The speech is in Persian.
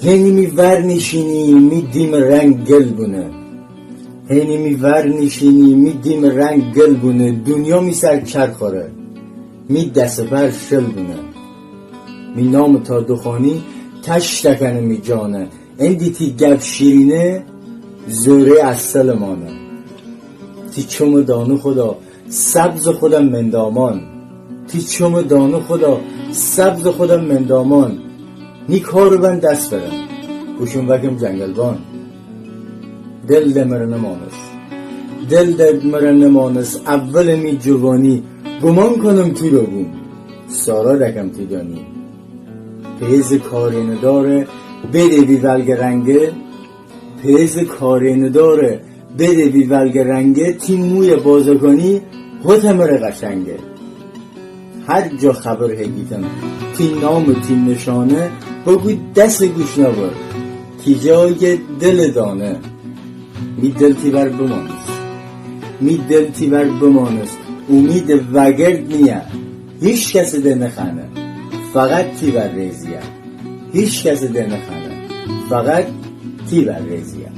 هنی می ورنشینی می دیم رنگ گل بونه، هنی می ورنشینی می دیم رنگ گل بونه، دنیا می سر کر خوره می دست بر شل بونه، می نام تا دخانی تشتکنه می جانه، اندی تی گب شیرینه زوره اصل مانه، تی چوم دانو خدا سبز خودم مندامان، تی چوم دانو خدا سبز خودم مندامان، نی کارو بند دست برم بوشون وکم جنگلبان، دل دمره نمانست دل دمره نمانست اول می جوانی، گمان کنم تی رو بوم سارا رکم تی دانی، پیز کارینه داره بده بی ولگ رنگه، پیز کارینه داره بده بی ولگ رنگه، تی موی بازگانی هتمره قشنگه، هر جا خبر هگیتم تی نام تی نشانه، بگو دست گوش نبر تی جای دل دانه، می دل تی بر بمانست می دل تی بر بمانست، امید وگرد نیه هیچ کسی ده نخانه فقط تی بر ریزیه، هیچ کسی ده نخانه فقط تی بر ریزیه.